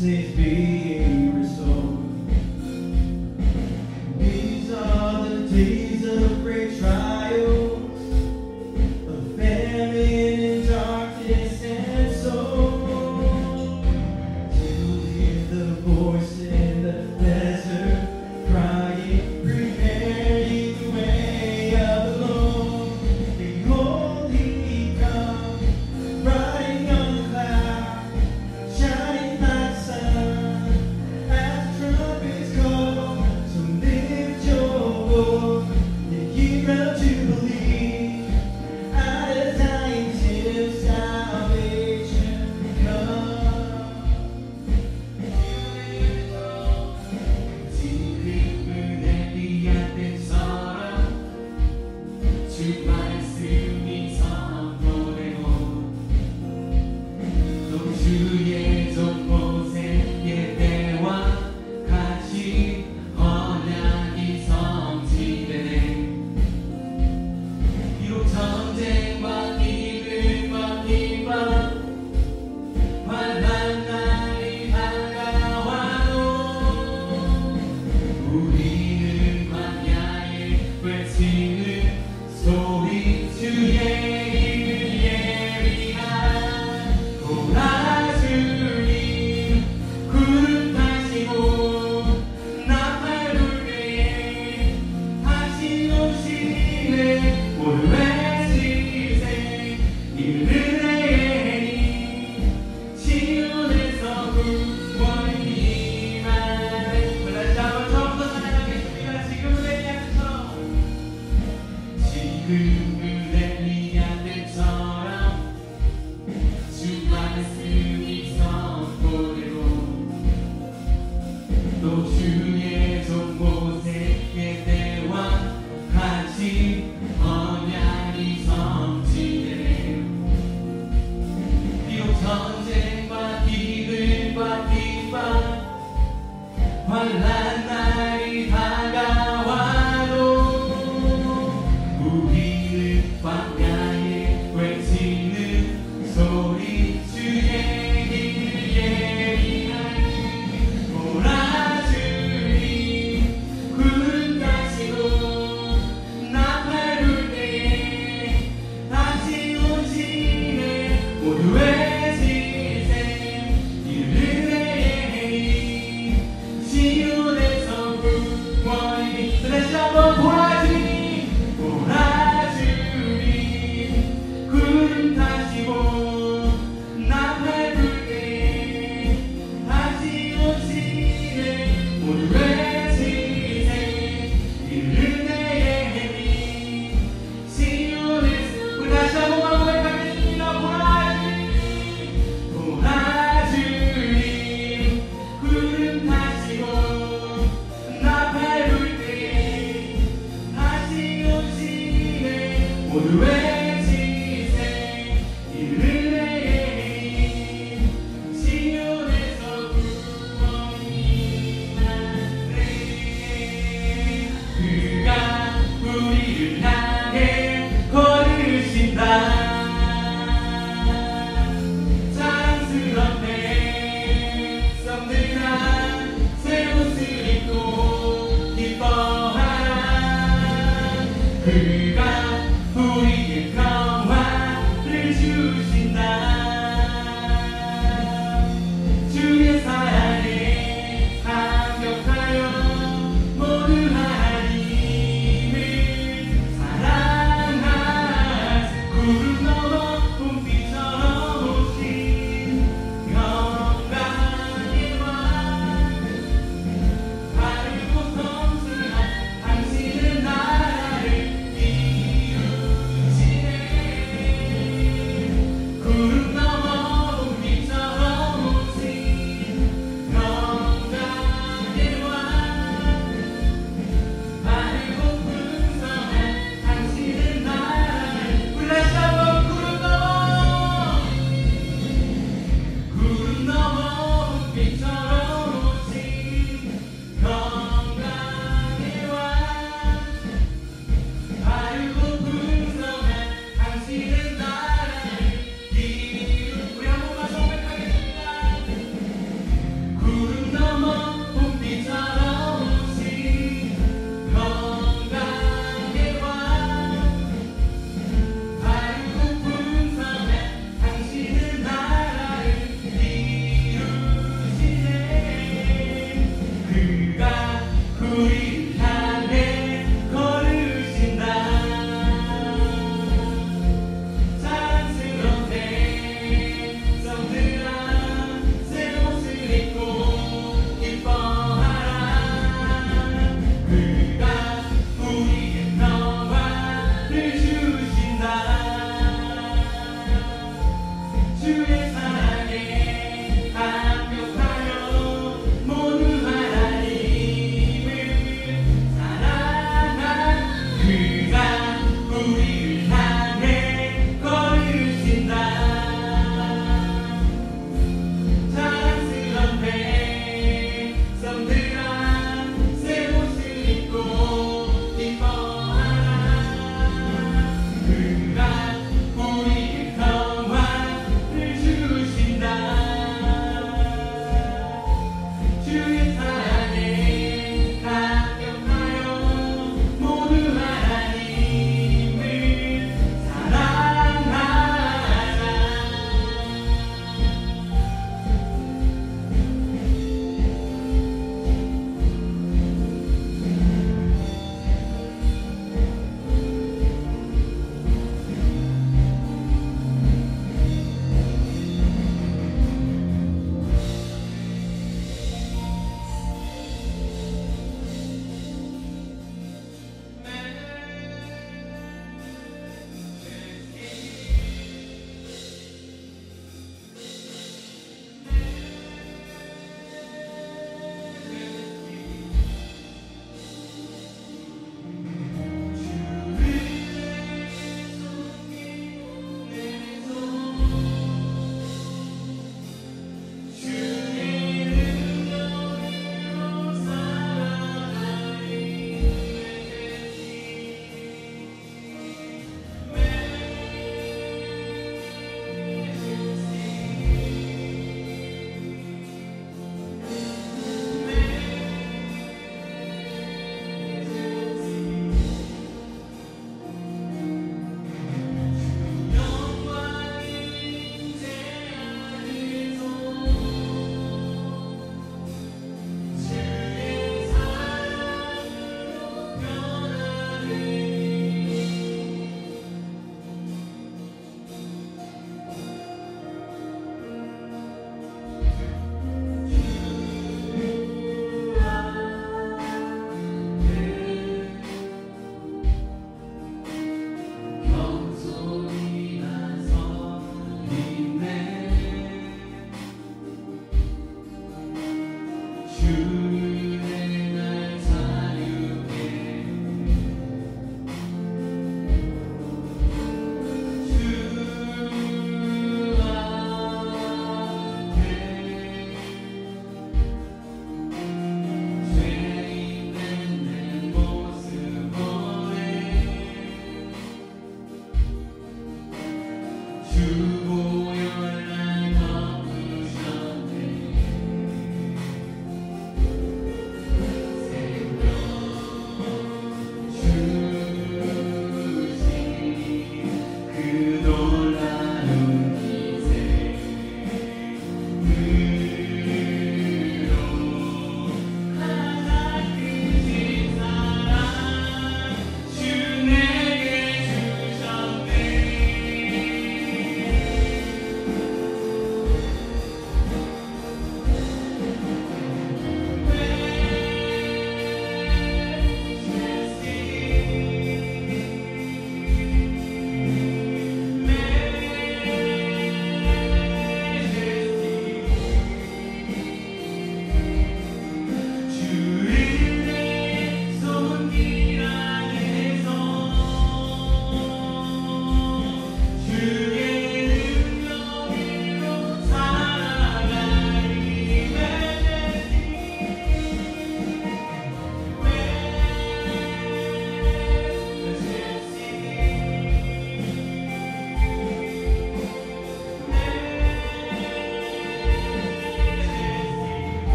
needs being restored. These are the days of great trials, of famine and darkness and sorrow. You'll hear the voice in the desert crying, prepare ye the way of the Lord. Behold, he comes, riding on the cloud, shining like the sun, as the trumpets call. So lift your voice and hear out to believe, out of Zion till salvation comes. 지금은 엘리야 때처럼 주 말씀이 선포되고 또 주의 종 모세의 때와 같이 언약이 성취되네. 비록 전쟁과 기근과 비방 환난 날이 다가와도 우리는 광야에 외치는 소리 주의 이름을 예비한 도라주님 구름 타시고 나팔 불 때에 다시 오시네. 모두 외치세 이르네의 해니 시온에서 구원이 임하네. 다시 한번 처음부터 찬양하겠습니다. 지금은 엘리야 때처럼 주 말씀이 선포되고 또 주의 종 모세의 때와 같이 언약이 성취되네. 비록 전쟁과 기근과 비방 환난 날이 다가와도 우리는 광야에 외치는 소리 주의 이름을 예비하니 도라주님 구름 타시고 나팔 불 때에 다시 오시네. 모두 외치세 이르네의 해니 시온에서 구원이. 다시 한번 도라주님 구름 타시고 나팔 불 때에 다시 오시네. 모두 외치세 이르네의 해니 시온에서. 우리 다시 한번 고백하겠습니다. 도라주님 구름 타시고 나팔 불 때에 다시 오시네. 모두 외치세 이르네의 해니 시온에서 구원이 임하네. 그가 우리를 향해 걸으신다. 자랑스럽네. 썸들아 새 옷을 입고 기뻐하라. 그가 우리의 평화를 주신다. 주의 사랑에 감격하여 모두 하나님을 사랑하세. 구름 넘어 봄비처럼 오신 영광의 왕 바르고 성실한 당신은 나라를 주의 날 사유해 주보혈 날 덮으셨네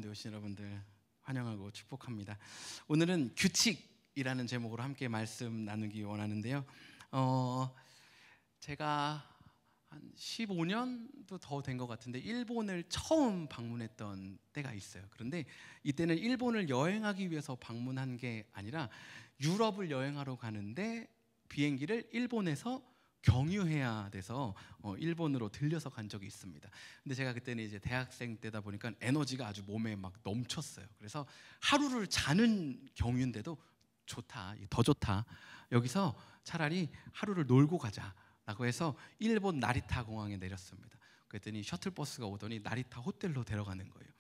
가운데 오신 여러분들 환영하고 축복합니다. 오늘은 규칙이라는 제목으로 함께 말씀 나누기 원하는데요. 제가 한 15년도 더 된 것 같은데 일본을 처음 방문했던 때가 있어요. 그런데 이때는 일본을 여행하기 위해서 방문한 게 아니라 유럽을 여행하러 가는데 비행기를 일본에서 경유해야 돼서 일본으로 들려서 간 적이 있습니다. 근데 제가 그때는 이제 대학생 때다 보니까 에너지가 아주 몸에 막 넘쳤어요. 그래서 하루를 자는 경유인데도 좋다, 더 좋다. 여기서 차라리 하루를 놀고 가자라고 해서 일본 나리타 공항에 내렸습니다. 그랬더니 셔틀버스가 오더니 나리타 호텔로 데려가는 거예요.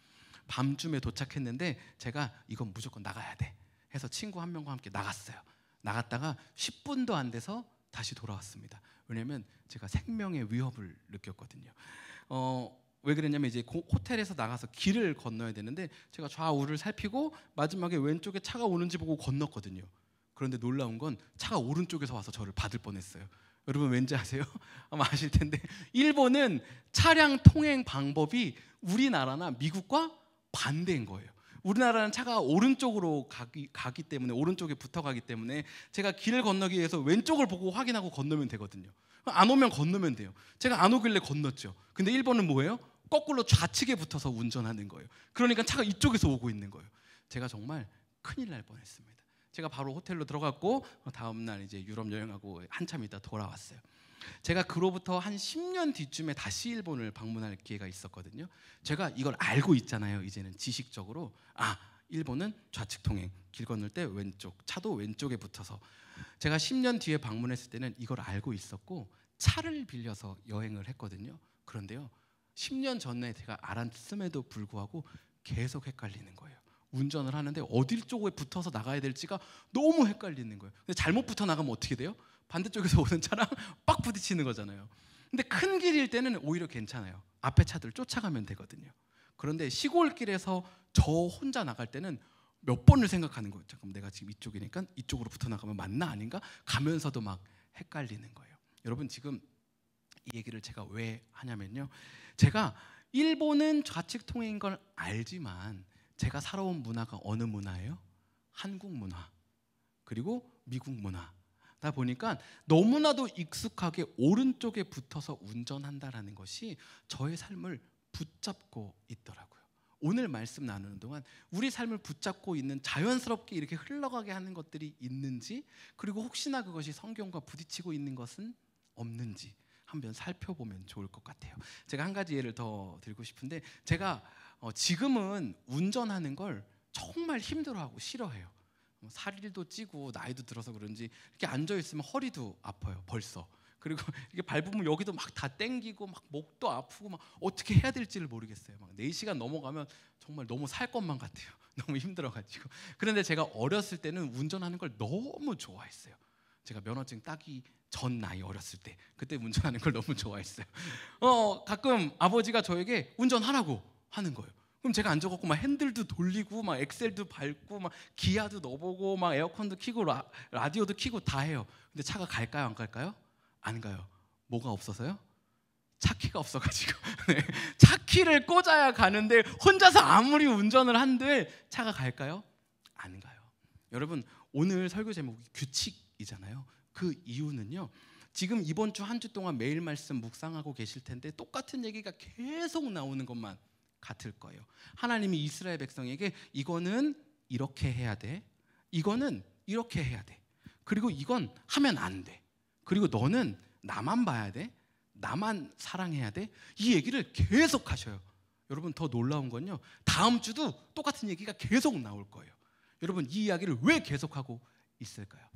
밤쯤에 도착했는데 제가 이건 무조건 나가야 돼 해서 친구 한 명과 함께 나갔어요. 나갔다가 10분도 안 돼서 다시 돌아왔습니다. 왜냐하면 제가 생명의 위협을 느꼈거든요. 왜 그랬냐면 이제 호텔에서 나가서 길을 건너야 되는데 제가 좌우를 살피고 마지막에 왼쪽에 차가 오는지 보고 건넜거든요. 그런데 놀라운 건 차가 오른쪽에서 와서 저를 받을 뻔했어요. 여러분 왠지 아세요? 아마 아실 텐데 일본은 차량 통행 방법이 우리나라나 미국과 반대인 거예요. 우리나라는 차가 오른쪽으로 가기 때문에 오른쪽에 붙어가기 때문에 제가 길을 건너기 위해서 왼쪽을 보고 확인하고 건너면 되거든요. 안 오면 건너면 돼요. 제가 안 오길래 건넜죠. 근데 일본은 뭐예요? 거꾸로 좌측에 붙어서 운전하는 거예요. 그러니까 차가 이쪽에서 오고 있는 거예요. 제가 정말 큰일 날 뻔했습니다. 제가 바로 호텔로 들어갔고 다음 날 이제 유럽 여행하고 한참 있다 돌아왔어요. 제가 그로부터 한 10년 뒤쯤에 다시 일본을 방문할 기회가 있었거든요. 제가 이걸 알고 있잖아요. 이제는 지식적으로 일본은 좌측 통행, 길 건널 때 왼쪽, 차도 왼쪽에 붙어서. 제가 10년 뒤에 방문했을 때는 이걸 알고 있었고 차를 빌려서 여행을 했거든요. 그런데요, 10년 전에 제가 알았음에도 불구하고 계속 헷갈리는 거예요. 운전을 하는데 어딜 쪽에 붙어서 나가야 될지가 너무 헷갈리는 거예요. 근데 잘못 붙어 나가면 어떻게 돼요? 반대쪽에서 오는 차랑 빡 부딪히는 거잖아요. 근데 큰 길일 때는 오히려 괜찮아요. 앞에 차들 쫓아가면 되거든요. 그런데 시골길에서 저 혼자 나갈 때는 몇 번을 생각하는 거예요. 잠깐만, 내가 지금 이쪽이니까 이쪽으로 붙어 나가면 맞나 아닌가? 가면서도 막 헷갈리는 거예요. 여러분, 지금 이 얘기를 제가 왜 하냐면요, 제가 일본은 좌측 통행인 걸 알지만 제가 살아온 문화가 어느 문화예요? 한국 문화, 그리고 미국 문화. 다 보니까 너무나도 익숙하게 오른쪽에 붙어서 운전한다라는 것이 저의 삶을 붙잡고 있더라고요. 오늘 말씀 나누는 동안 우리 삶을 붙잡고 있는, 자연스럽게 이렇게 흘러가게 하는 것들이 있는지, 그리고 혹시나 그것이 성경과 부딪히고 있는 것은 없는지 한번 살펴보면 좋을 것 같아요. 제가 한 가지 예를 더 드리고 싶은데, 제가 지금은 운전하는 걸 정말 힘들어하고 싫어해요. 살도 찌고 나이도 들어서 그런지 이렇게 앉아 있으면 허리도 아파요 벌써. 그리고 이게 밟으면 여기도 막 다 땡기고 막 목도 아프고 막 어떻게 해야 될지를 모르겠어요. 막 4시간 넘어가면 정말 너무 살 것만 같아요. 너무 힘들어가지고. 그런데 제가 어렸을 때는 운전하는 걸 너무 좋아했어요. 제가 면허증 따기 전 나이, 어렸을 때 그때 운전하는 걸 너무 좋아했어요. 가끔 아버지가 저에게 운전하라고 하는 거예요. 그럼 제가 앉아갖고 막 핸들도 돌리고 막 엑셀도 밟고 막 기아도 넣어보고 막 에어컨도 켜고 라디오도 켜고 다 해요. 근데 차가 갈까요 안 갈까요? 안 가요. 뭐가 없어서요? 차키가 없어가지고. 네. 차키를 꽂아야 가는데 혼자서 아무리 운전을 한들 차가 갈까요? 안 가요. 여러분, 오늘 설교 제목이 규칙이잖아요. 그 이유는요, 지금 이번 주 한 주 동안 매일 말씀 묵상하고 계실 텐데 똑같은 얘기가 계속 나오는 것만 같을 거예요. 하나님이 이스라엘 백성에게 이거는 이렇게 해야 돼, 이거는 이렇게 해야 돼, 그리고 이건 하면 안 돼, 그리고 너는 나만 봐야 돼, 나만 사랑해야 돼, 이 얘기를 계속 하셔요. 여러분, 더 놀라운 건요, 다음 주도 똑같은 얘기가 계속 나올 거예요. 여러분, 이 이야기를 왜 계속하고 있을까요?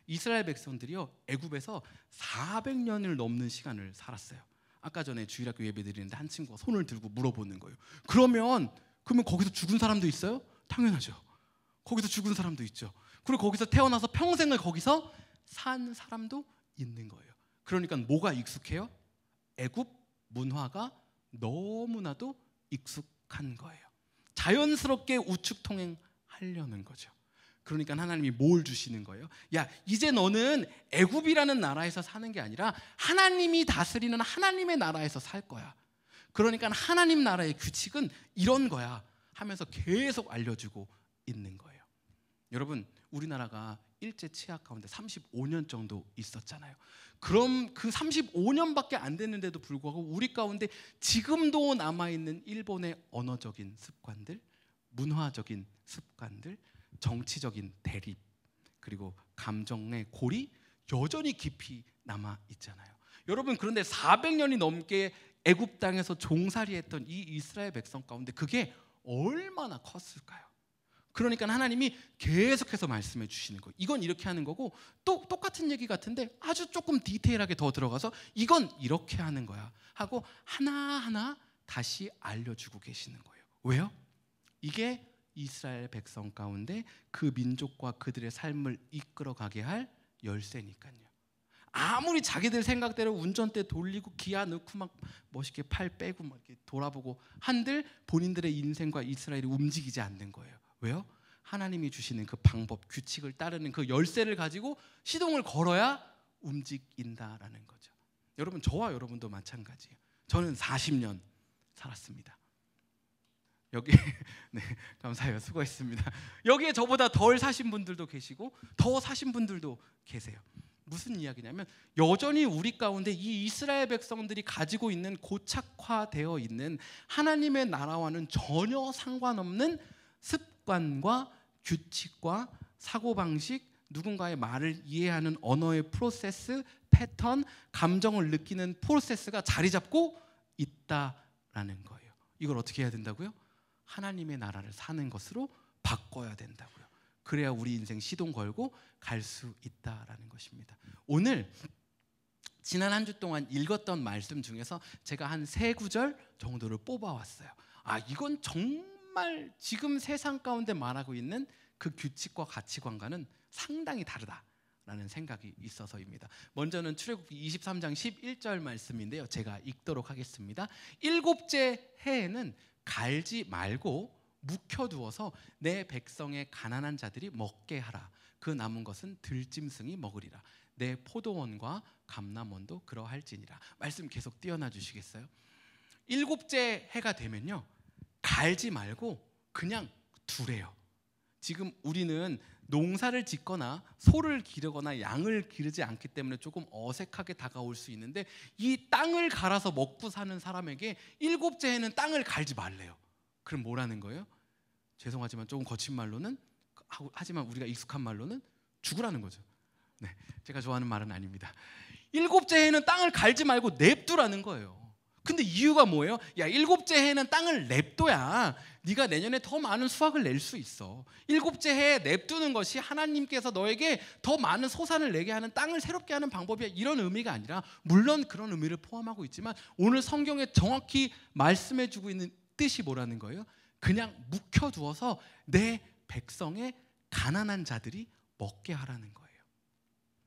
이스라엘 백성들이요, 애굽에서 400년을 넘는 시간을 살았어요. 아까 전에 주일학교 예배 드리는데 한 친구가 손을 들고 물어보는 거예요. 그러면 거기서 죽은 사람도 있어요? 당연하죠. 거기서 죽은 사람도 있죠. 그리고 거기서 태어나서 평생을 거기서 산 사람도 있는 거예요. 그러니까 뭐가 익숙해요? 애굽 문화가 너무나도 익숙한 거예요. 자연스럽게 우측 통행하려는 거죠. 그러니까 하나님이 뭘 주시는 거예요? 야, 이제 너는 애굽이라는 나라에서 사는 게 아니라 하나님이 다스리는 하나님의 나라에서 살 거야. 그러니까 하나님 나라의 규칙은 이런 거야. 하면서 계속 알려주고 있는 거예요. 여러분, 우리나라가 일제 치하 가운데 35년 정도 있었잖아요. 그럼 그 35년밖에 안 됐는데도 불구하고 우리 가운데 지금도 남아있는 일본의 언어적인 습관들, 문화적인 습관들, 정치적인 대립, 그리고 감정의 골이 여전히 깊이 남아 있잖아요. 여러분, 그런데 400년이 넘게 애굽 땅에서 종살이했던 이 이스라엘 백성 가운데 그게 얼마나 컸을까요? 그러니까 하나님이 계속해서 말씀해 주시는 거예요. 이건 이렇게 하는 거고, 또 똑같은 얘기 같은데 아주 조금 디테일하게 더 들어가서 이건 이렇게 하는 거야 하고 하나하나 다시 알려주고 계시는 거예요. 왜요? 이게 이스라엘 백성 가운데 그 민족과 그들의 삶을 이끌어가게 할 열쇠니까요. 아무리 자기들 생각대로 운전대 돌리고 기아 넣고 막 멋있게 팔 빼고 막 이렇게 돌아보고 한들 본인들의 인생과 이스라엘이 움직이지 않는 거예요. 왜요? 하나님이 주시는 그 방법, 규칙을 따르는 그 열쇠를 가지고 시동을 걸어야 움직인다라는 거죠. 여러분, 저와 여러분도 마찬가지예요. 저는 40년 살았습니다. 여기 네, 감사해요. 수고했습니다. 여기에 저보다 덜 사신 분들도 계시고 더 사신 분들도 계세요. 무슨 이야기냐면 여전히 우리 가운데 이 이스라엘 백성들이 가지고 있는 고착화되어 있는 하나님의 나라와는 전혀 상관없는 습관과 규칙과 사고방식, 누군가의 말을 이해하는 언어의 프로세스, 패턴, 감정을 느끼는 프로세스가 자리 잡고 있다라는 거예요. 이걸 어떻게 해야 된다고요? 하나님의 나라를 사는 것으로 바꿔야 된다고요. 그래야 우리 인생 시동 걸고 갈 수 있다라는 것입니다. 오늘 지난 한 주 동안 읽었던 말씀 중에서 제가 한 3구절 정도를 뽑아왔어요. 이건 정말 지금 세상 가운데 말하고 있는 그 규칙과 가치관과는 상당히 다르다라는 생각이 있어서입니다. 먼저는 출애굽기 23장 11절 말씀인데요. 제가 읽도록 하겠습니다. 7째 해에는 갈지 말고 묵혀두어서 내 백성의 가난한 자들이 먹게 하라. 그 남은 것은 들짐승이 먹으리라. 내 포도원과 감람원도 그러할지니라. 말씀 계속 띄어놔 주시겠어요? 7째 해가 되면요, 갈지 말고 그냥 두래요. 지금 우리는 농사를 짓거나 소를 기르거나 양을 기르지 않기 때문에 조금 어색하게 다가올 수 있는데, 이 땅을 갈아서 먹고 사는 사람에게 7째 해는 땅을 갈지 말래요. 그럼 뭐라는 거예요? 죄송하지만 조금 거친 말로는, 하지만 우리가 익숙한 말로는 죽으라는 거죠. 네, 제가 좋아하는 말은 아닙니다. 7째 해는 땅을 갈지 말고 냅두라는 거예요. 근데 이유가 뭐예요? 야, 7째 해는 땅을 냅둬야 네가 내년에 더 많은 수확을 낼 수 있어. 7째 해에 냅두는 것이 하나님께서 너에게 더 많은 소산을 내게 하는, 땅을 새롭게 하는 방법이야, 이런 의미가 아니라, 물론 그런 의미를 포함하고 있지만 오늘 성경에 정확히 말씀해주고 있는 뜻이 뭐라는 거예요? 그냥 묵혀두어서 내 백성의 가난한 자들이 먹게 하라는 거예요.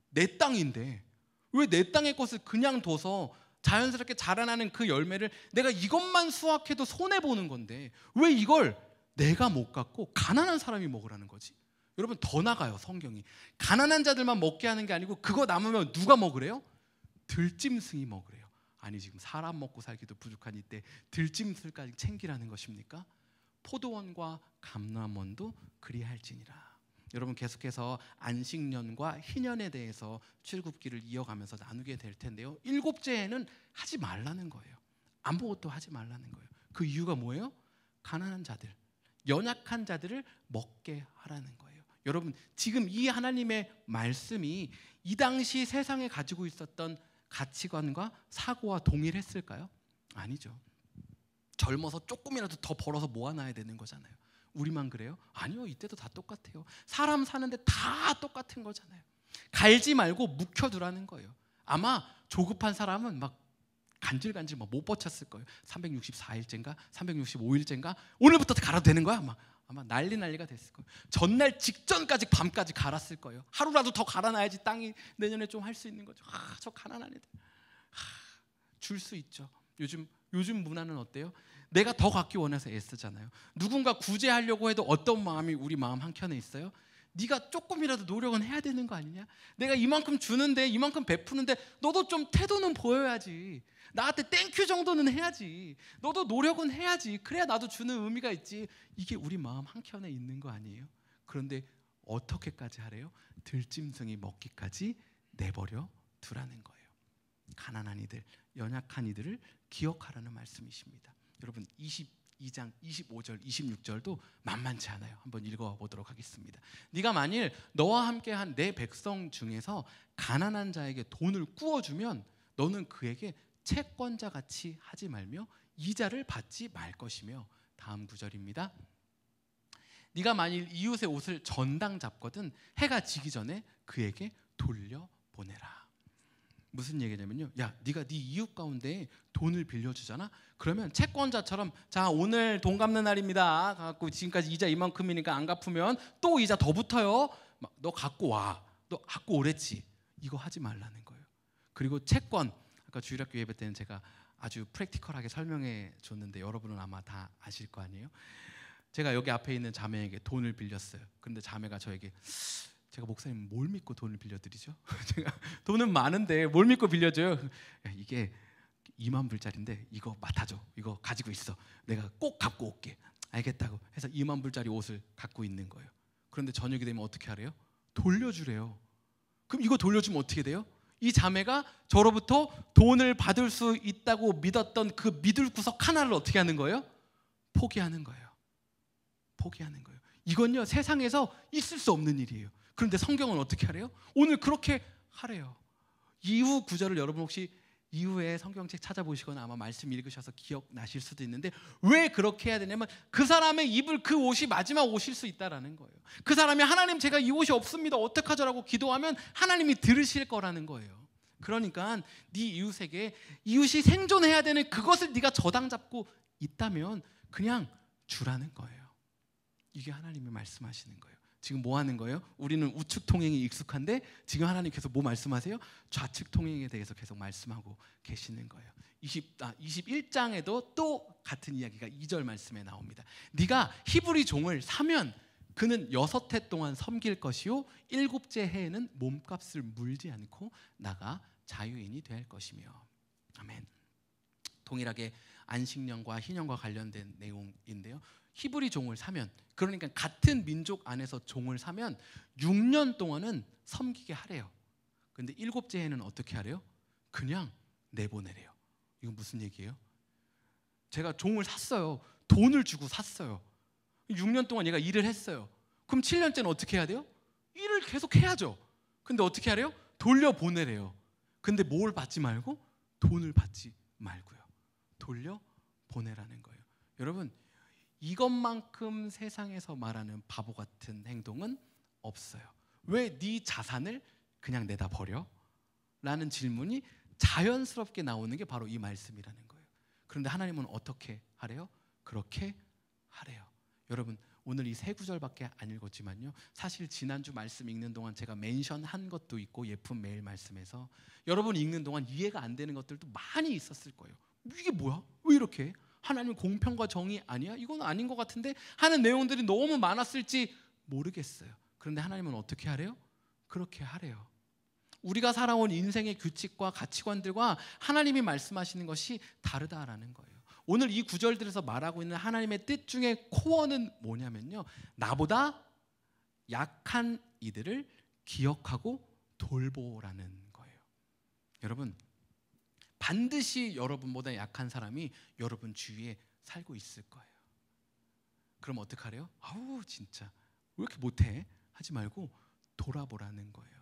내 땅인데 왜 내 땅의 것을 그냥 둬서 자연스럽게 자라나는 그 열매를 내가 이것만 수확해도 손해보는 건데 왜 이걸 내가 못 갖고 가난한 사람이 먹으라는 거지? 여러분, 더 나가요. 성경이 가난한 자들만 먹게 하는 게 아니고 그거 남으면 누가 먹으래요? 들짐승이 먹으래요. 아니, 지금 사람 먹고 살기도 부족한 이때 들짐승까지 챙기라는 것입니까? 포도원과 감람원도 그리할지니라. 여러분, 계속해서 안식년과 희년에 대해서 출애굽기를 이어가면서 나누게 될 텐데요, 7째 해는 하지 말라는 거예요. 아무것도 하지 말라는 거예요. 그 이유가 뭐예요? 가난한 자들, 연약한 자들을 먹게 하라는 거예요. 여러분, 지금 이 하나님의 말씀이 이 당시 세상에 가지고 있었던 가치관과 사고와 동일했을까요? 아니죠. 젊어서 조금이라도 더 벌어서 모아놔야 되는 거잖아요. 우리만 그래요? 아니요, 이때도 다 똑같아요. 사람 사는데 다 똑같은 거잖아요. 갈지 말고 묵혀두라는 거예요. 아마 조급한 사람은 막 간질간질 막 못 버텼을 거예요. 364일째인가 365일째인가 오늘부터 갈아도 되는 거야? 아마 난리가 됐을 거예요. 전날 직전까지 밤까지 갈았을 거예요. 하루라도 더 갈아놔야지 땅이 내년에 좀 할 수 있는 거죠. 저 가난한 애들 줄 수 있죠. 요즘 문화는 어때요? 내가 더 갖기 원해서 애쓰잖아요. 누군가 구제하려고 해도 어떤 마음이 우리 마음 한켠에 있어요? 네가 조금이라도 노력은 해야 되는 거 아니냐? 내가 이만큼 주는데, 이만큼 베푸는데 너도 좀 태도는 보여야지. 나한테 땡큐 정도는 해야지. 너도 노력은 해야지. 그래야 나도 주는 의미가 있지. 이게 우리 마음 한켠에 있는 거 아니에요? 그런데 어떻게까지 하래요? 들짐승이 먹기까지 내버려 두라는 거예요. 가난한 이들, 연약한 이들을 기억하라는 말씀이십니다. 여러분 22장 25절 26절도 만만치 않아요. 한번 읽어보도록 하겠습니다. 네가 만일 너와 함께한 내 백성 중에서 가난한 자에게 돈을 꾸어주면 너는 그에게 채권자같이 하지 말며 이자를 받지 말 것이며, 다음 구절입니다. 네가 만일 이웃의 옷을 전당 잡거든 해가 지기 전에 그에게 돌려보내라. 무슨 얘기냐면요, 야, 네가 네 이웃 가운데 돈을 빌려주잖아. 그러면 채권자처럼, 자, 오늘 돈 갚는 날입니다. 갖고 지금까지 이자 이만큼이니까 안 갚으면 또 이자 더 붙어요. 너 갖고 와. 너 갖고 오랬지. 이거 하지 말라는 거예요. 그리고 채권, 아까 주일학교 예배 때는 제가 아주 프랙티컬하게 설명해 줬는데 여러분은 아마 다 아실 거 아니에요. 제가 여기 앞에 있는 자매에게 돈을 빌렸어요. 그런데 자매가 저에게, 제가 목사님 뭘 믿고 돈을 빌려드리죠? 제가 돈은 많은데 뭘 믿고 빌려줘요? 야, 이게 2만 불짜리인데 이거 맡아줘. 이거 가지고 있어. 내가 꼭 갖고 올게. 알겠다고 해서 2만 불짜리 옷을 갖고 있는 거예요. 그런데 저녁이 되면 어떻게 하래요? 돌려주래요. 그럼 이거 돌려주면 어떻게 돼요? 이 자매가 저로부터 돈을 받을 수 있다고 믿었던 그 믿을 구석 하나를 어떻게 하는 거예요? 포기하는 거예요. 포기하는 거예요. 이건요, 세상에서 있을 수 없는 일이에요. 그런데 성경은 어떻게 하래요? 오늘 그렇게 하래요. 이후 구절을 여러분 혹시 이후에 성경책 찾아보시거나 아마 말씀 읽으셔서 기억나실 수도 있는데, 왜 그렇게 해야 되냐면 그 사람의 입을 그 옷이 마지막 옷일 수 있다라는 거예요. 그 사람이 하나님 제가 이 옷이 없습니다 어떡하죠라고 기도하면 하나님이 들으실 거라는 거예요. 그러니까 네 이웃에게 이웃이 생존해야 되는 그것을 네가 저당 잡고 있다면 그냥 주라는 거예요. 이게 하나님이 말씀하시는 거예요. 지금 뭐 하는 거예요? 우리는 우측 통행이 익숙한데 지금 하나님께서 뭐 말씀하세요? 좌측 통행에 대해서 계속 말씀하고 계시는 거예요. 21장에도 또 같은 이야기가 2절 말씀에 나옵니다. 네가 히브리 종을 사면 그는 6해 동안 섬길 것이요 7째 해에는 몸값을 물지 않고 나가 자유인이 될 것이며. 아멘. 동일하게 안식년과 희년과 관련된 내용인데요. 히브리 종을 사면, 그러니까 같은 민족 안에서 종을 사면 6년 동안은 섬기게 하래요. 근데 7째 해는 어떻게 하래요? 그냥 내보내래요. 이건 무슨 얘기예요? 제가 종을 샀어요. 돈을 주고 샀어요. 6년 동안 얘가 일을 했어요. 그럼 7년째는 어떻게 해야 돼요? 일을 계속 해야죠. 근데 어떻게 하래요? 돌려보내래요. 근데 뭘 받지 말고? 돈을 받지 말고요. 돌려보내라는 거예요. 여러분, 이것만큼 세상에서 말하는 바보 같은 행동은 없어요. 왜 네 자산을 그냥 내다 버려? 라는 질문이 자연스럽게 나오는 게 바로 이 말씀이라는 거예요. 그런데 하나님은 어떻게 하래요? 그렇게 하래요. 여러분, 오늘 이 세 구절밖에 안 읽었지만요, 사실 지난주 말씀 읽는 동안 제가 멘션한 것도 있고 예쁜 메일 말씀에서 여러분 읽는 동안 이해가 안 되는 것들도 많이 있었을 거예요. 이게 뭐야? 왜 이렇게? 하나님은 공평과 정의 아니야? 이건 아닌 것 같은데 하는 내용들이 너무 많았을지 모르겠어요. 그런데 하나님은 어떻게 하래요? 그렇게 하래요. 우리가 살아온 인생의 규칙과 가치관들과 하나님이 말씀하시는 것이 다르다라는 거예요. 오늘 이 구절들에서 말하고 있는 하나님의 뜻 중에 코어는 뭐냐면요, 나보다 약한 이들을 기억하고 돌보라는 거예요. 여러분, 반드시 여러분보다 약한 사람이 여러분 주위에 살고 있을 거예요. 그럼 어떡하래요? 아우 진짜 왜 이렇게 못해? 하지 말고 돌아보라는 거예요.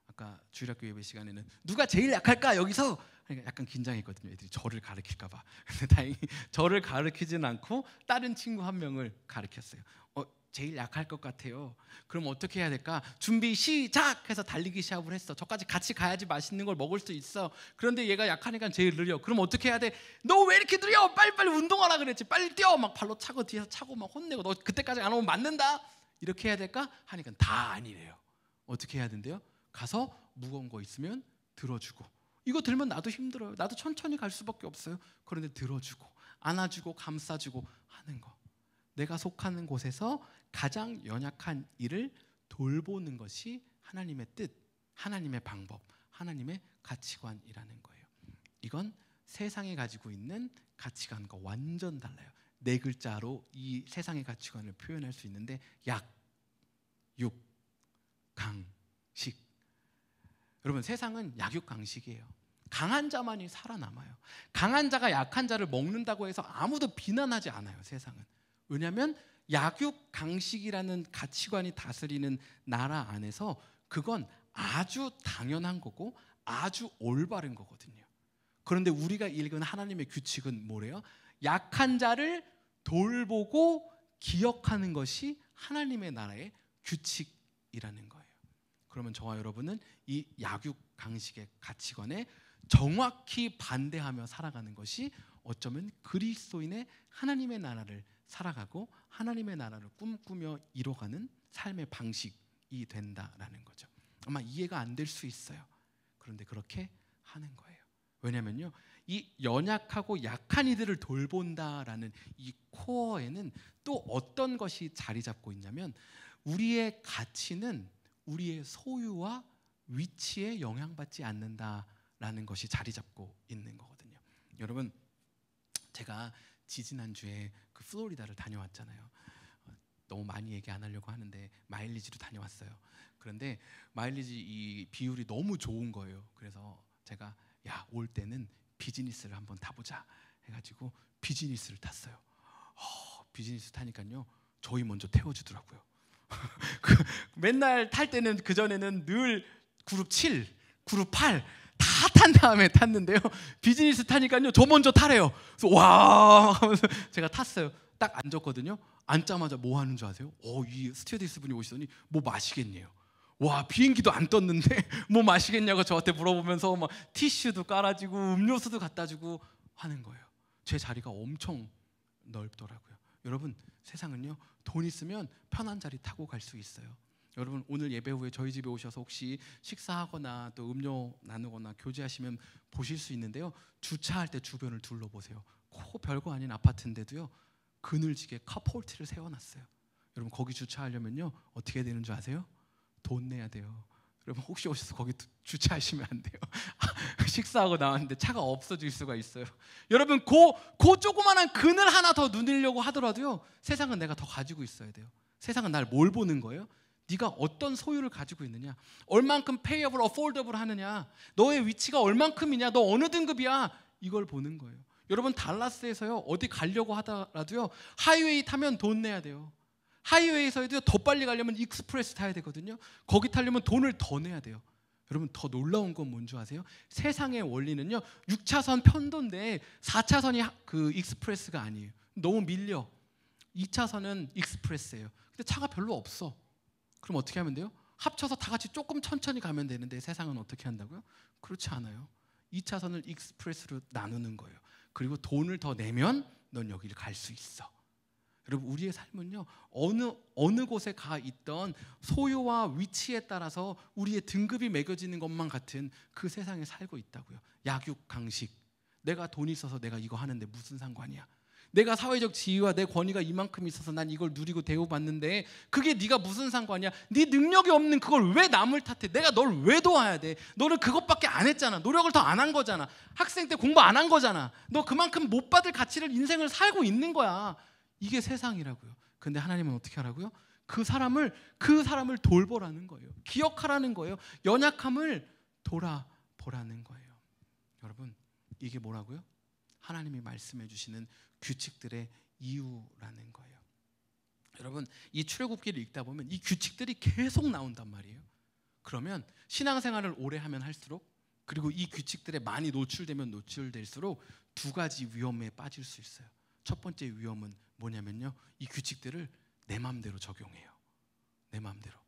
아까 주일학교 예배 시간에는 누가 제일 약할까? 여기서 약간 긴장했거든요. 애들이 저를 가르칠까 봐. 근데 다행히 저를 가르치진 않고 다른 친구 한 명을 가르쳤어요. 제일 약할 것 같아요. 그럼 어떻게 해야 될까? 준비 시작! 해서 달리기 시합을 했어. 저까지 같이 가야지 맛있는 걸 먹을 수 있어. 그런데 얘가 약하니까 제일 느려. 그럼 어떻게 해야 돼? 너 왜 이렇게 느려? 빨리빨리 운동하라 그랬지. 빨리 뛰어! 막 발로 차고 뒤에서 차고 막 혼내고, 너 그때까지 안 오면 맞는다? 이렇게 해야 될까? 하니까 다 아니래요. 어떻게 해야 된대요? 가서 무거운 거 있으면 들어주고, 이거 들면 나도 힘들어요. 나도 천천히 갈 수밖에 없어요. 그런데 들어주고 안아주고 감싸주고 하는 거. 내가 속하는 곳에서 가장 연약한 이를 돌보는 것이 하나님의 뜻, 하나님의 방법, 하나님의 가치관이라는 거예요. 이건 세상이 가지고 있는 가치관과 완전 달라요. 네 글자로 이 세상의 가치관을 표현할 수 있는데 약, 육, 강, 식. 여러분, 세상은 약육강식이에요. 강한 자만이 살아남아요. 강한 자가 약한 자를 먹는다고 해서 아무도 비난하지 않아요, 세상은. 왜냐하면 약육강식이라는 가치관이 다스리는 나라 안에서 그건 아주 당연한 거고 아주 올바른 거거든요. 그런데 우리가 읽은 하나님의 규칙은 뭐래요? 약한 자를 돌보고 기억하는 것이 하나님의 나라의 규칙이라는 거예요. 그러면 저와 여러분은 이 약육강식의 가치관에 정확히 반대하며 살아가는 것이 어쩌면 그리스도인의 하나님의 나라를 살아가고 하나님의 나라를 꿈꾸며 이뤄가는 삶의 방식이 된다라는 거죠. 아마 이해가 안 될 수 있어요. 그런데 그렇게 하는 거예요. 왜냐면요, 이 연약하고 약한 이들을 돌본다라는 이 코어에는 또 어떤 것이 자리 잡고 있냐면 우리의 가치는 우리의 소유와 위치에 영향받지 않는다라는 것이 자리 잡고 있는 거거든요. 여러분, 제가 지지난주에 그 플로리다를 다녀왔잖아요. 너무 많이 얘기 안 하려고 하는데 마일리지로 다녀왔어요. 그런데 마일리지 이 비율이 너무 좋은 거예요. 그래서 제가 올 때는 비즈니스를 한번 타보자 해가지고 비즈니스를 탔어요. 비즈니스 타니까요, 저희 먼저 태워주더라고요. 맨날 탈 때는 그전에는 늘 그룹 7, 그룹 8 다 탄 다음에 탔는데요, 비즈니스 타니까요 저 먼저 타래요. 그래서 와 하면서 제가 탔어요. 딱 앉았거든요. 앉자마자 뭐 하는 줄 아세요? 이 스튜어디스 분이 오시더니 뭐 마시겠네요. 와, 비행기도 안 떴는데 뭐 마시겠냐고 저한테 물어보면서 막 티슈도 깔아주고 음료수도 갖다 주고 하는 거예요. 제 자리가 엄청 넓더라고요. 여러분, 세상은요, 돈 있으면 편한 자리 타고 갈 수 있어요. 여러분, 오늘 예배 후에 저희 집에 오셔서 혹시 식사하거나 또 음료 나누거나 교제하시면 보실 수 있는데요, 주차할 때 주변을 둘러보세요. 별거 아닌 아파트인데도요 그늘지게 카폴트를 세워놨어요. 여러분, 거기 주차하려면요 어떻게 되는 줄 아세요? 돈 내야 돼요. 여러분, 혹시 오셔서 거기 주차하시면 안 돼요. 식사하고 나왔는데 차가 없어질 수가 있어요. 여러분, 그 조그만한 그늘 하나 더 누리려고 하더라도요 세상은 내가 더 가지고 있어야 돼요. 세상은 날 뭘 보는 거예요? 네가 어떤 소유를 가지고 있느냐, 얼만큼 payable, affordable 하느냐, 너의 위치가 얼만큼이냐, 너 어느 등급이야, 이걸 보는 거예요. 여러분, 달라스에서요 어디 가려고 하더라도요 하이웨이 타면 돈 내야 돼요. 하이웨이에서도 더 빨리 가려면 익스프레스 타야 되거든요. 거기 타려면 돈을 더 내야 돼요. 여러분, 더 놀라운 건 뭔지 아세요? 세상의 원리는요 6차선 편도인데 4차선이 그 익스프레스가 아니에요. 너무 밀려. 2차선은 익스프레스예요. 근데 차가 별로 없어. 그럼 어떻게 하면 돼요? 합쳐서 다 같이 조금 천천히 가면 되는데 세상은 어떻게 한다고요? 그렇지 않아요. 2차선을 익스프레스로 나누는 거예요. 그리고 돈을 더 내면 넌 여기를 갈 수 있어. 여러분, 우리의 삶은요 어느 곳에 가 있던 소유와 위치에 따라서 우리의 등급이 매겨지는 것만 같은 그 세상에 살고 있다고요. 약육강식. 내가 돈이 있어서 내가 이거 하는데 무슨 상관이야. 내가 사회적 지위와 내 권위가 이만큼 있어서 난 이걸 누리고 대우받는데 그게 네가 무슨 상관이야. 네 능력이 없는 그걸 왜 남을 탓해. 내가 널 왜 도와야 돼. 너는 그것밖에 안 했잖아. 노력을 더 안 한 거잖아. 학생 때 공부 안 한 거잖아. 너 그만큼 못 받을 가치를 인생을 살고 있는 거야. 이게 세상이라고요. 근데 하나님은 어떻게 하라고요? 그 사람을 돌보라는 거예요. 기억하라는 거예요. 연약함을 돌아보라는 거예요. 여러분, 이게 뭐라고요? 하나님이 말씀해 주시는 규칙들의 이유라는 거예요. 여러분, 이 출애굽기를 읽다 보면 이 규칙들이 계속 나온단 말이에요. 그러면 신앙생활을 오래 하면 할수록, 그리고 이 규칙들에 많이 노출되면 노출될수록 두 가지 위험에 빠질 수 있어요. 첫 번째 위험은 뭐냐면요, 이 규칙들을 내 마음대로 적용해요. 내 마음대로.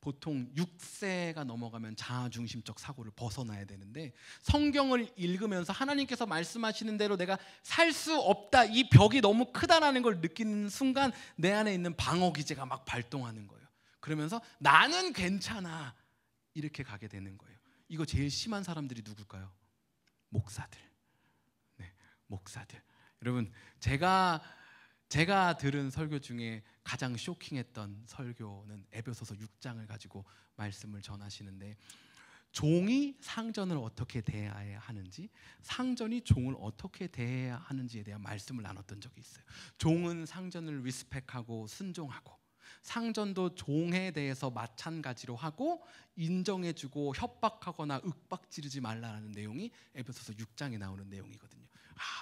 보통 6세가 넘어가면 자아중심적 사고를 벗어나야 되는데, 성경을 읽으면서 하나님께서 말씀하시는 대로 내가 살 수 없다, 이 벽이 너무 크다라는 걸 느끼는 순간 내 안에 있는 방어기제가 막 발동하는 거예요. 그러면서 나는 괜찮아, 이렇게 가게 되는 거예요. 이거 제일 심한 사람들이 누굴까요? 목사들. 네, 목사들. 여러분, 제가 제가 들은 설교 중에 가장 쇼킹했던 설교는 에베소서 6장을 가지고 말씀을 전하시는데, 종이 상전을 어떻게 대해야 하는지, 상전이 종을 어떻게 대해야 하는지에 대한 말씀을 나눴던 적이 있어요. 종은 상전을 리스펙하고 순종하고, 상전도 종에 대해서 마찬가지로 하고 인정해주고 협박하거나 윽박지르지 말라는 내용이 에베소서 6장에 나오는 내용이거든요.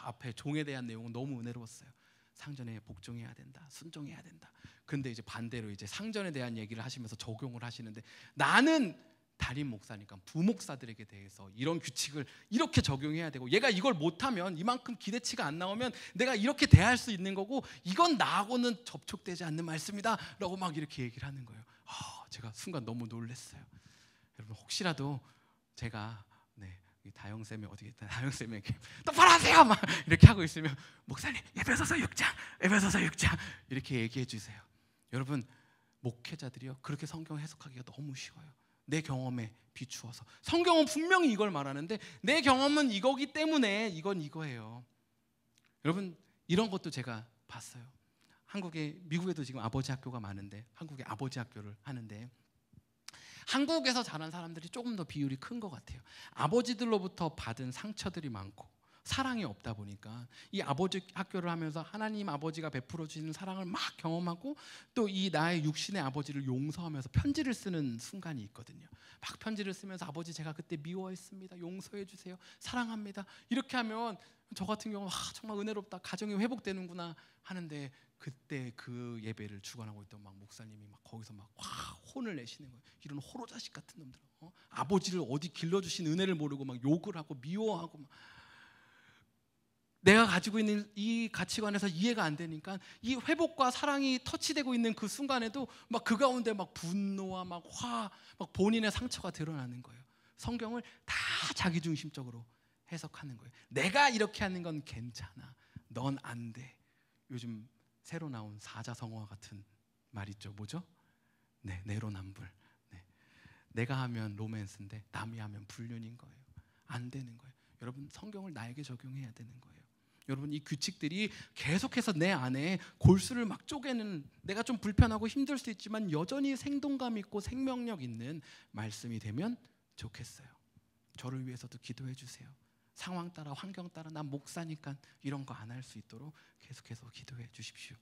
앞에 종에 대한 내용은 너무 은혜로웠어요. 상전에 복종해야 된다, 순종해야 된다. 근데 이제 반대로 이제 상전에 대한 얘기를 하시면서 적용을 하시는데, 나는 담임 목사니까 부목사들에게 대해서 이런 규칙을 이렇게 적용해야 되고, 얘가 이걸 못하면, 이만큼 기대치가 안 나오면 내가 이렇게 대할 수 있는 거고, 이건 나하고는 접촉되지 않는 말씀이다 라고 막 이렇게 얘기를 하는 거예요. 제가 순간 너무 놀랐어요. 여러분, 혹시라도 제가 다영쌤이 어디 있다, 다영쌤에게 똑바로 하세요 막 이렇게 하고 있으면, 목사님 에베소서 6장 이렇게 얘기해 주세요. 여러분, 목회자들이요, 그렇게 성경 해석하기가 너무 쉬워요. 내 경험에 비추어서. 성경은 분명히 이걸 말하는데 내 경험은 이거기 때문에 이건 이거예요. 여러분, 이런 것도 제가 봤어요. 미국에도 지금 아버지 학교가 많은데, 한국에 아버지 학교를 하는데, 한국에서 자란 사람들이 조금 더 비율이 큰 것 같아요. 아버지들로부터 받은 상처들이 많고 사랑이 없다 보니까 이 아버지 학교를 하면서 하나님 아버지가 베풀어 주시는 사랑을 막 경험하고, 또 이 나의 육신의 아버지를 용서하면서 편지를 쓰는 순간이 있거든요. 막 편지를 쓰면서, 아버지 제가 그때 미워했습니다, 용서해 주세요, 사랑합니다, 이렇게 하면 저 같은 경우는 정말 은혜롭다, 가정이 회복되는구나 하는데, 그때 그 예배를 주관하고 있던 막 목사님이 막 거기서 막 혼을 내시는 거예요. 이런 호로 자식 같은 놈들, 아버지를 어디 길러주신 은혜를 모르고 막 욕을 하고 미워하고, 막 내가 가지고 있는 이 가치관에서 이해가 안 되니까 이 회복과 사랑이 터치되고 있는 그 순간에도 막 그 가운데 막 분노와 막 화, 막 본인의 상처가 드러나는 거예요. 성경을 다 자기중심적으로 해석하는 거예요. 내가 이렇게 하는 건 괜찮아, 넌 안 돼. 요즘 새로 나온 사자성어 같은 말 있죠. 뭐죠? 내로남불. 내가 하면 로맨스인데 남이 하면 불륜인 거예요. 안 되는 거예요. 여러분, 성경을 나에게 적용해야 되는 거예요. 여러분, 이 규칙들이 계속해서 내 안에 골수를 막 쪼개는, 내가 좀 불편하고 힘들 수 있지만 여전히 생동감 있고 생명력 있는 말씀이 되면 좋겠어요. 저를 위해서도 기도해 주세요. 상황 따라, 환경 따라, 난 목사니까 이런 거 안 할 수 있도록 계속해서 기도해 주십시오.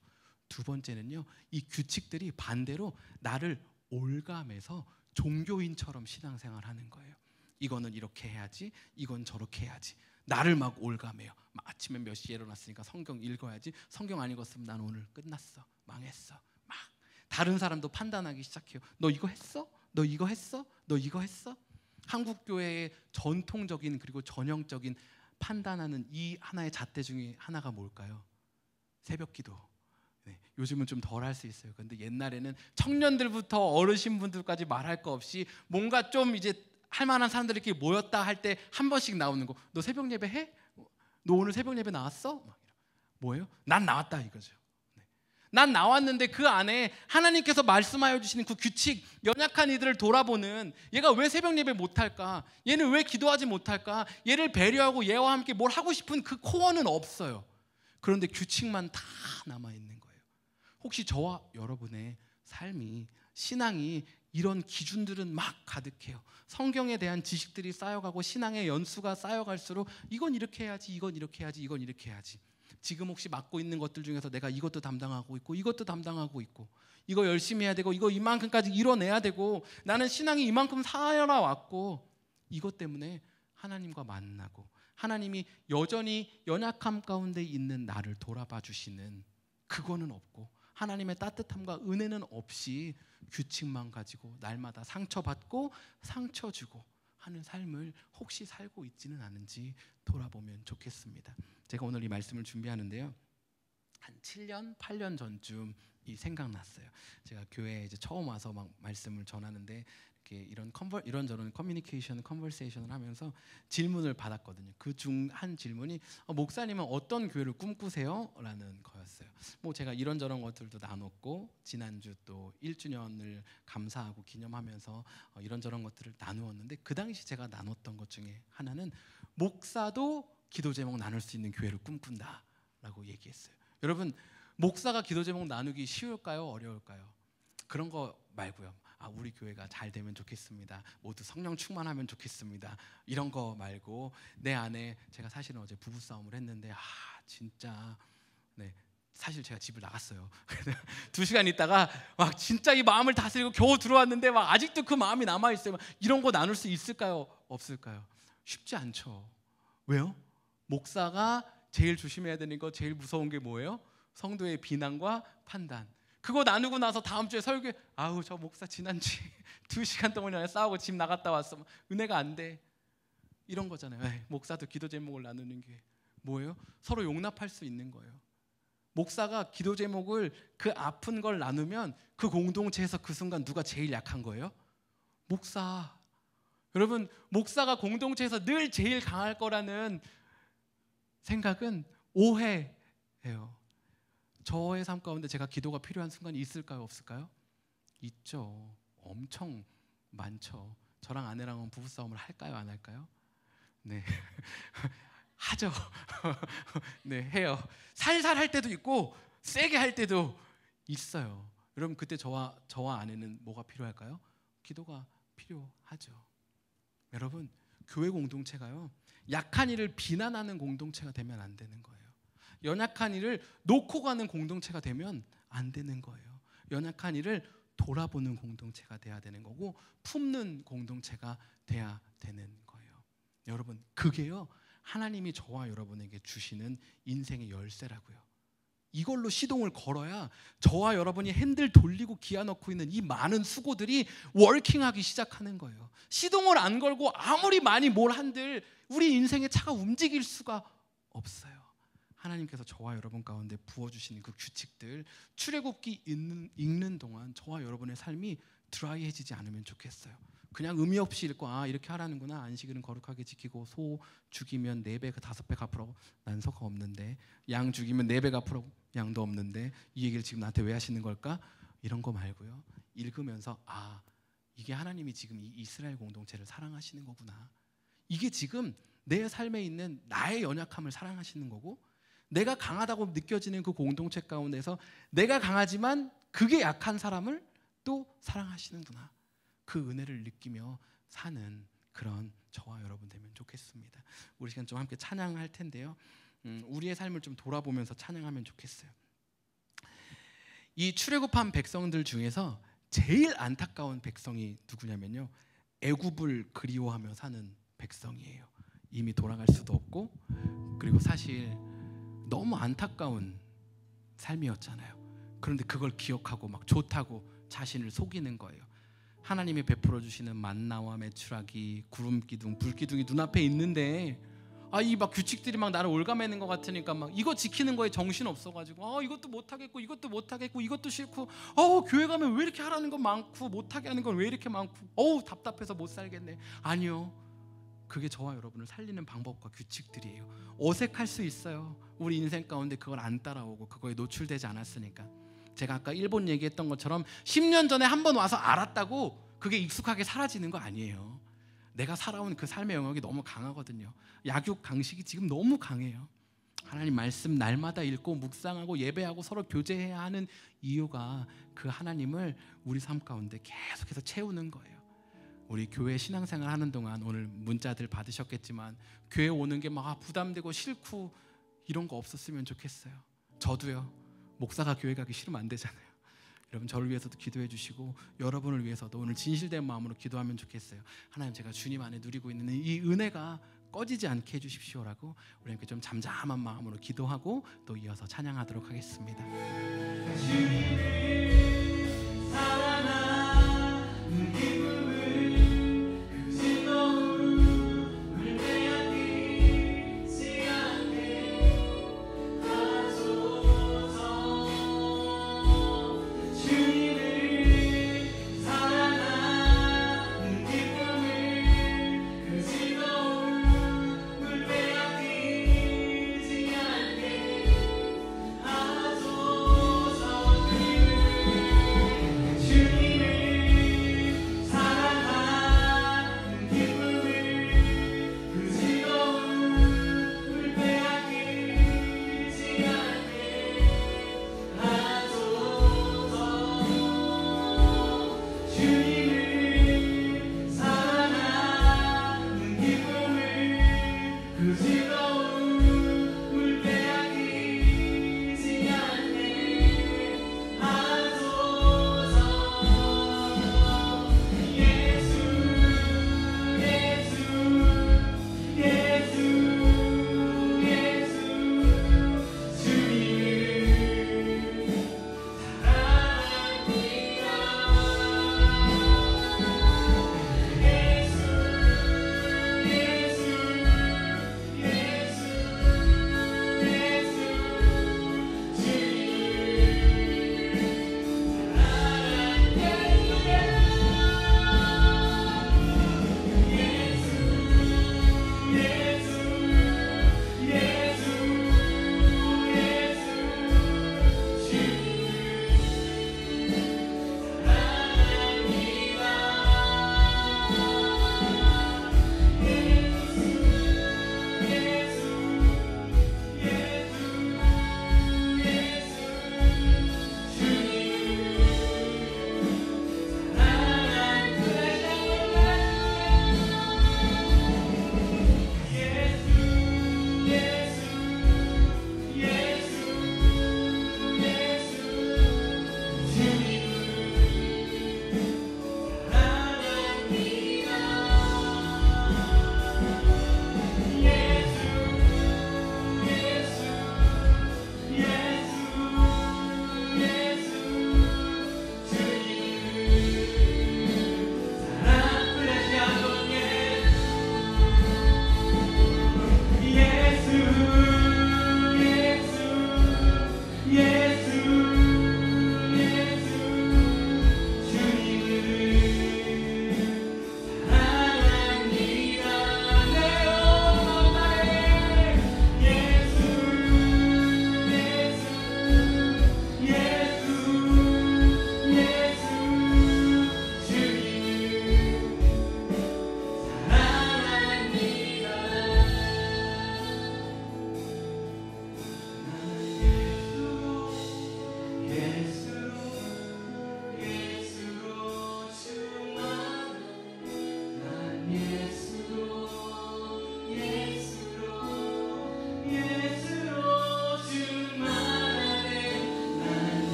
두 번째는요, 이 규칙들이 반대로 나를 올감해서 종교인처럼 신앙생활 하는 거예요. 이거는 이렇게 해야지, 이건 저렇게 해야지. 나를 막 올감해요. 아침에 몇 시에 일어났으니까 성경 읽어야지, 성경 안 읽었으면 난 오늘 끝났어, 망했어. 막 다른 사람도 판단하기 시작해요. 너 이거 했어? 너 이거 했어? 너 이거 했어? 한국 교회의 전통적인 그리고 전형적인 판단하는 이 하나의 잣대 중에 하나가 뭘까요? 새벽기도. 요즘은 좀 덜 할 수 있어요. 근데 옛날에는 청년들부터 어르신분들까지 말할 거 없이 뭔가 좀 이제 할 만한 사람들이 이렇게 모였다 할 때 한 번씩 나오는 거. 너 새벽 예배 해? 너 오늘 새벽 예배 나왔어? 뭐예요? 난 나왔다 이거죠. 난 나왔는데 그 안에 하나님께서 말씀하여 주시는 그 규칙, 연약한 이들을 돌아보는, 얘가 왜 새벽 예배 못할까? 얘는 왜 기도하지 못할까? 얘를 배려하고 얘와 함께 뭘 하고 싶은 그 코어는 없어요. 그런데 규칙만 다 남아있는 거예요. 혹시 저와 여러분의 삶이, 신앙이 이런 기준들은 막 가득해요. 성경에 대한 지식들이 쌓여가고 신앙의 연수가 쌓여갈수록 이건 이렇게 해야지, 이건 이렇게 해야지, 이건 이렇게 해야지. 지금 혹시 맡고 있는 것들 중에서 내가 이것도 담당하고 있고 이것도 담당하고 있고, 이거 열심히 해야 되고 이거 이만큼까지 이뤄내야 되고, 나는 신앙이 이만큼 살아왔고, 이것 때문에 하나님과 만나고 하나님이 여전히 연약함 가운데 있는 나를 돌아봐 주시는 그거는 없고, 하나님의 따뜻함과 은혜는 없이 규칙만 가지고 날마다 상처받고 상처 주고 하는 삶을 혹시 살고 있지는 않은지 돌아보면 좋겠습니다. 제가 오늘 이 말씀을 준비하는데요, 한 7년, 8년 전쯤 이 생각났어요. 제가 교회에 이제 처음 와서 막 말씀을 전하는데 이렇게 이런저런 커뮤니케이션, 컨버세이션을 하면서 질문을 받았거든요. 그 중 한 질문이 목사님은 어떤 교회를 꿈꾸세요? 라는 거였어요. 뭐 제가 이런저런 것들도 나눴고, 지난주 또 1주년을 감사하고 기념하면서 이런저런 것들을 나누었는데, 그 당시 제가 나눴던 것 중에 하나는 목사도 기도 제목 나눌 수 있는 교회를 꿈꾼다 라고 얘기했어요. 여러분, 목사가 기도 제목 나누기 쉬울까요? 어려울까요? 그런 거 말고요. 우리 교회가 잘 되면 좋겠습니다. 모두 성령 충만하면 좋겠습니다. 이런 거 말고 내 안에 제가 사실은 어제 부부싸움을 했는데 진짜 사실 제가 집을 나갔어요. 2시간 있다가 막 진짜 이 마음을 다스리고 겨우 들어왔는데 막 아직도 그 마음이 남아있어요. 이런 거 나눌 수 있을까요? 없을까요? 쉽지 않죠. 왜요? 목사가 제일 조심해야 되는 거, 제일 무서운 게 뭐예요? 성도의 비난과 판단. 그거 나누고 나서 다음 주에 설교에 저 목사 지난주에 2시간 동안 싸우고 집 나갔다 왔어. 은혜가 안 돼. 이런 거잖아요. 목사도 기도 제목을 나누는 게 뭐예요? 서로 용납할 수 있는 거예요. 목사가 기도 제목을 그 아픈 걸 나누면 그 공동체에서 그 순간 누가 제일 약한 거예요? 목사. 여러분, 목사가 공동체에서 늘 제일 강할 거라는 생각은 오해예요. 저의 삶 가운데 제가 기도가 필요한 순간이 있을까요? 없을까요? 있죠. 엄청 많죠. 저랑 아내랑은 부부싸움을 할까요? 안 할까요? 네. 하죠. 네, 해요. 살살 할 때도 있고 세게 할 때도 있어요. 여러분, 그때 저와 아내는 뭐가 필요할까요? 기도가 필요하죠. 여러분, 교회 공동체가요, 약한 이를 비난하는 공동체가 되면 안 되는 거예요. 연약한 이를 놓고 가는 공동체가 되면 안 되는 거예요. 연약한 이를 돌아보는 공동체가 돼야 되는 거고, 품는 공동체가 돼야 되는 거예요. 여러분, 그게요, 하나님이 저와 여러분에게 주시는 인생의 열쇠라고요. 이걸로 시동을 걸어야 저와 여러분이 핸들 돌리고 기아 넣고 있는 이 많은 수고들이 워킹하기 시작하는 거예요. 시동을 안 걸고 아무리 많이 뭘 한들 우리 인생의 차가 움직일 수가 없어요. 하나님께서 저와 여러분 가운데 부어주시는 그 규칙들, 출애굽기 읽는 동안 저와 여러분의 삶이 드라이해지지 않으면 좋겠어요. 그냥 의미 없이 읽고 이렇게 하라는구나. 안식일은 거룩하게 지키고, 소 죽이면 4배, 5배 갚으라고. 난 소가 없는데. 양 죽이면 4배 갚으라고. 양도 없는데. 이 얘기를 지금 나한테 왜 하시는 걸까? 이런 거 말고요. 읽으면서 이게 하나님이 지금 이 이스라엘 공동체를 사랑하시는 거구나. 이게 지금 내 삶에 있는 나의 연약함을 사랑하시는 거고, 내가 강하다고 느껴지는 그 공동체 가운데서 내가 강하지만 그게 약한 사람을 또 사랑하시는구나. 그 은혜를 느끼며 사는 그런 저와 여러분 되면 좋겠습니다. 우리 시간 좀 함께 찬양할 텐데요. 우리의 삶을 좀 돌아보면서 찬양하면 좋겠어요. 이 출애굽한 백성들 중에서 제일 안타까운 백성이 누구냐면요, 애굽을 그리워하며 사는 백성이에요. 이미 돌아갈 수도 없고, 그리고 사실 너무 안타까운 삶이었잖아요. 그런데 그걸 기억하고 막 좋다고 자신을 속이는 거예요. 하나님이 베풀어 주시는 만나와 메추라기, 구름 기둥, 불 기둥이 눈앞에 있는데 이 막 규칙들이 막 나를 올가매는 것 같으니까 막 이거 지키는 거에 정신 없어가지고 이것도 못하겠고 이것도 못하겠고 이것도 싫고 교회 가면 왜 이렇게 하라는 건 많고 못하게 하는 건 왜 이렇게 많고 답답해서 못 살겠네. 아니요, 그게 저와 여러분을 살리는 방법과 규칙들이에요. 어색할 수 있어요. 우리 인생 가운데 그걸 안 따라오고 그거에 노출되지 않았으니까. 제가 아까 일본 얘기했던 것처럼 10년 전에 한번 와서 알았다고 그게 익숙하게 사라지는 거 아니에요. 내가 살아온 그 삶의 영역이 너무 강하거든요. 약육 강식이 지금 너무 강해요. 하나님 말씀 날마다 읽고 묵상하고 예배하고 서로 교제해야 하는 이유가 그 하나님을 우리 삶 가운데 계속해서 채우는 거예요. 우리 교회 신앙생활 하는 동안 오늘 문자들 받으셨겠지만 교회 오는 게 막 부담되고 싫고 이런 거 없었으면 좋겠어요. 저도요. 목사가 교회 가기 싫으면 안 되잖아요. 여러분, 저를 위해서도 기도해 주시고 여러분을 위해서도 오늘 진실된 마음으로 기도하면 좋겠어요. 하나님, 제가 주님 안에 누리고 있는 이 은혜가 꺼지지 않게 해주십시오라고 우리 함께 좀 잠잠한 마음으로 기도하고 또 이어서 찬양하도록 하겠습니다. 주님을 사랑하는 기쁨을 그 즐거움을 빼앗기지 않게 하소서. 주님을 사랑하는 기쁨을 그 즐거움을 빼앗기지 않게 하소서. 주님을 사랑하는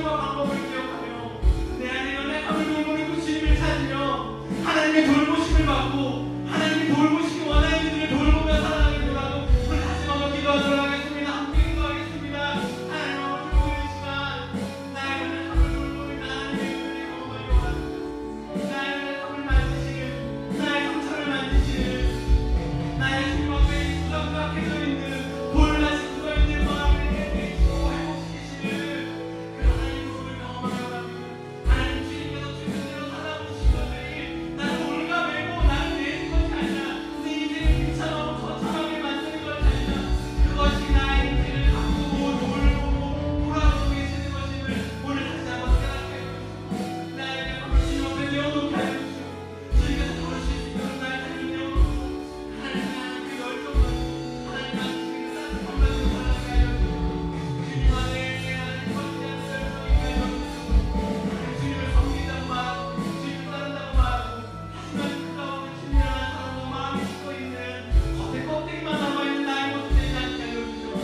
방식과 방법을 기억하며 내 안에 연약함을 돌보는 그 주님을 찾으며 하나님의 돌보심을 받고 하나님의 돌보시기 원하는 이들을 돌보며 살아가게 되라고 우리 다시 한번 기도하도록 하겠습니다. 함께 기도하겠습니다. 하나님 아버지, 오늘 이 시간 나의 연약함을 돌보는 하나님의 은혜가 경험하기 원합니다. 나의 연약함을 만지시는, 나의 상처를 만지시는, 나의 주님 앞에 부정각해져 있는 돌라신 수가 있는 마음을 깨뜨리시고 회복시키시는 그 하나님의 도움을 경험하기 원합니다. 하나님 주님께서 주님대로 살아보신 것들이 나는 올가매고 나는 내는 것이 아니라 내 인생을 괜찮아 처참하게 만드는 것이 아니라 그것이 나의 인생을 가꾸고 돌보고 돌아보고 계시는 것임을 오늘 다시 한번 깨닫게 해주시고 나에게 한번 주님 앞에 내어놓게 하여 주시고 주님께서 부를 수 있도록 나의 삶을 내어놓고 하나님 그 열정을 하나님 만지시는 따뜻한 마음으로 살아가게 하여 주시고 주님 안에 하나님 거치지 않는 열정이 있게 하여 주시고 주님을 섬긴다고 말하고 주님을 따른다고 말하고 하지만 그 가운데 주님이라는 사람과 마음이 죽어있는 겉에 껍데기만 남아있는 나의 모습 되지 않게 하여 주시옵소서.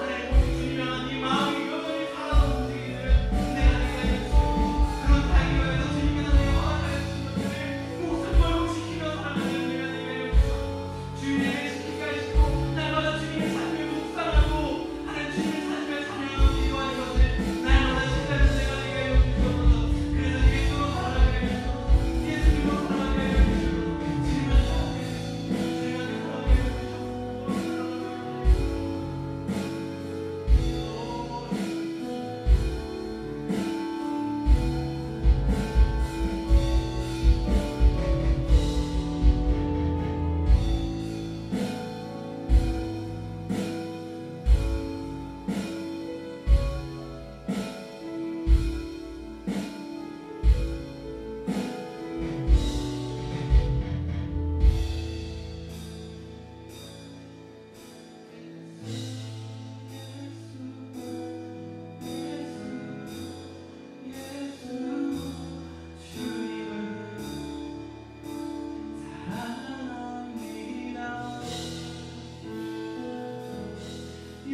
하나님 오직 주님이라는 이 마음이 여전히 살아서 움직이는 내가 되게 하여 주시고 그렇다 하기 위해서 주님께서 내게 허락하여 주신 것들을 목숨 걸고 지키며 살아가는 내가 되게 하여 주시고 주님에게 지키게 하시고 날마다 주님의 삶을 묵상하고 하나님 주님을 찾으며 찬양하고 기도하는 것을 날마다 신뢰하는 내가 되게 하여 주시옵소서. 그래서 예수로 살아가게 하여 주시옵소서. 예수님으로 살아가게 하여 주시옵소서. 주님을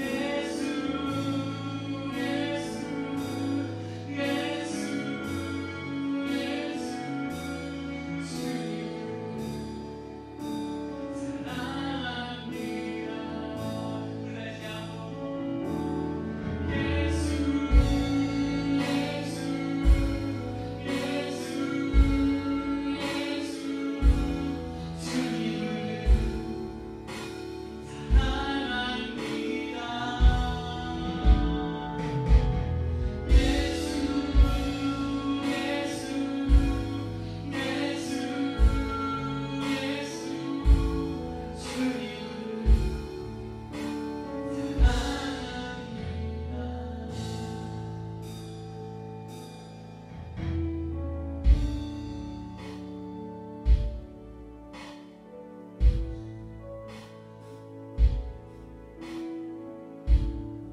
살아가게 하여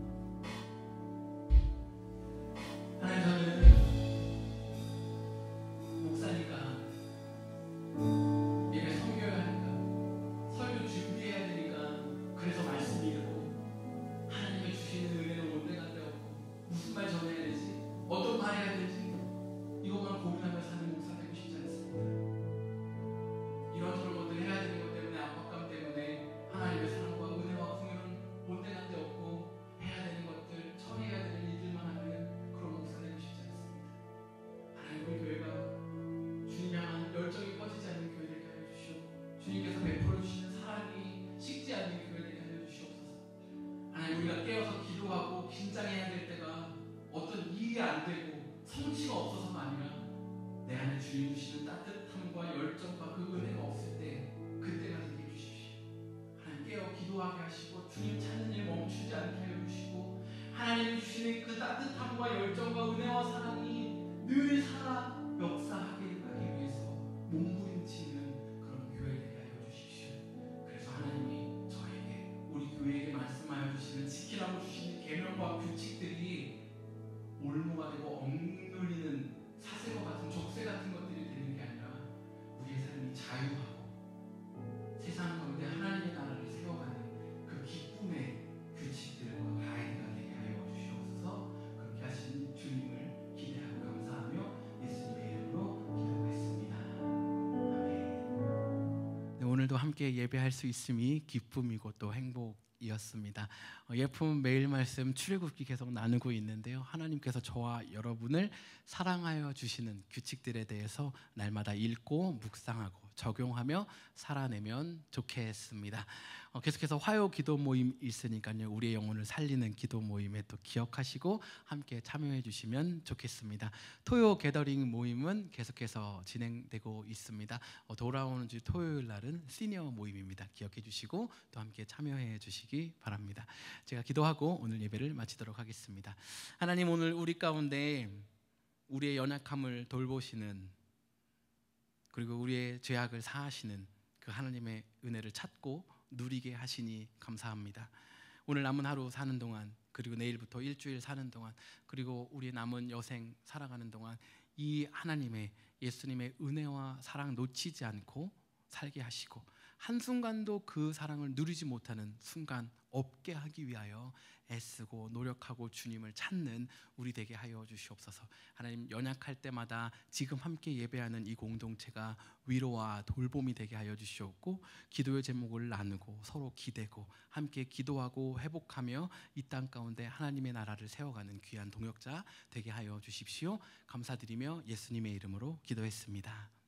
주시옵소서. 주님을 살아가게 하여 주님 주시는 따뜻함과 열정과 그 은혜가 없을 때 그때가 되게 해주십시오. 하나님 깨어 기도하게 하시고 주님 찾는 일 멈추지 않게 하여 주시고 하나님 주시는 그 따뜻함과 열정과 은혜와 사랑이 늘 살아 역사하게 하기 위해서 몸부림치는 그런 교회 되게 하여 주십시오. 그래서 하나님이 저에게 우리 교회에게 말씀하여 주시는 지키라고 주시는 계명과 규칙들이 올무가 되고 억눌리는 사슬과 같은 족쇄 같은 것들이 되는 게 아니라 우리의 삶이 자유하고 세상 가운데 하나님의 나라를 세워가는 그 기쁨의 규칙들과 가이드가 되게 하여 주시옵소서. 그렇게 하신 주님을 오늘도 함께 예배할 수 있음이 기쁨이고 또 행복이었습니다. 예품 매일 말씀 출애굽기 계속 나누고 있는데요. 하나님께서 저와 여러분을 사랑하여 주시는 규칙들에 대해서 날마다 읽고 묵상하고 적용하며 살아내면 좋겠습니다. 계속해서 화요 기도 모임 있으니까요. 우리의 영혼을 살리는 기도 모임에 또 기억하시고 함께 참여해 주시면 좋겠습니다. 토요 게더링 모임은 계속해서 진행되고 있습니다. 돌아오는 주 토요일 날은 시니어 모임입니다. 기억해 주시고 또 함께 참여해 주시기 바랍니다. 제가 기도하고 오늘 예배를 마치도록 하겠습니다. 하나님, 오늘 우리 가운데 우리의 연약함을 돌보시는, 그리고 우리의 죄악을 사하시는 그 하나님의 은혜를 찾고 누리게 하시니 감사합니다. 오늘 남은 하루 사는 동안, 그리고 내일부터 일주일 사는 동안, 그리고 우리 남은 여생 살아가는 동안 이 하나님의, 예수님의 은혜와 사랑 놓치지 않고 살게 하시고 한순간도 그 사랑을 누리지 못하는 순간 없게 하기 위하여 애쓰고 노력하고 주님을 찾는 우리 되게 하여 주시옵소서. 하나님, 연약할 때마다 지금 함께 예배하는 이 공동체가 위로와 돌봄이 되게 하여 주시옵고, 기도의 제목을 나누고 서로 기대고 함께 기도하고 회복하며 이 땅 가운데 하나님의 나라를 세워가는 귀한 동역자 되게 하여 주십시오. 감사드리며 예수님의 이름으로 기도했습니다.